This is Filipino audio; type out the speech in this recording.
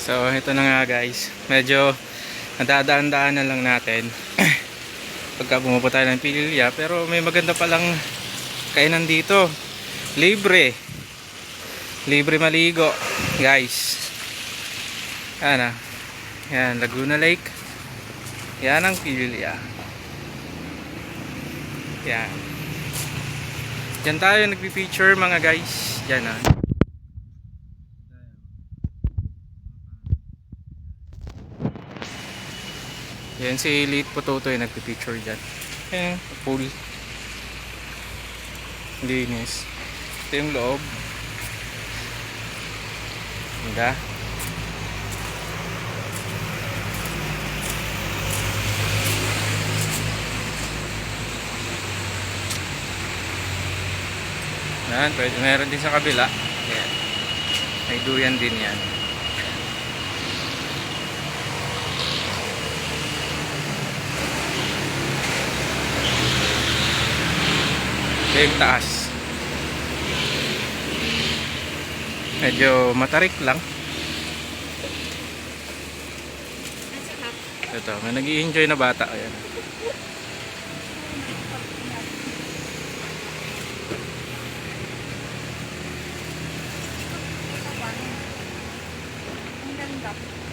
So ito na nga guys, medyo nadadaan-daan na lang natin pagka pumupunta tayo ng Pililya, pero may maganda palang kainan dito. Libre maligo guys. Yan, yan Laguna Lake, yan ang Pililya. Yan, dyan tayo nagpi-feature mga guys. Yan yan si Elite Pototoy nagpi-picture dyan. Pool. Linis. Ito yung loob. Ganda. Yan, pwede. Meron din sa kabila. Yan. May duyan din yan. Yung taas medyo matarik lang. Ito, may nag-i-enjoy na bata. Ayan. Ang ganda.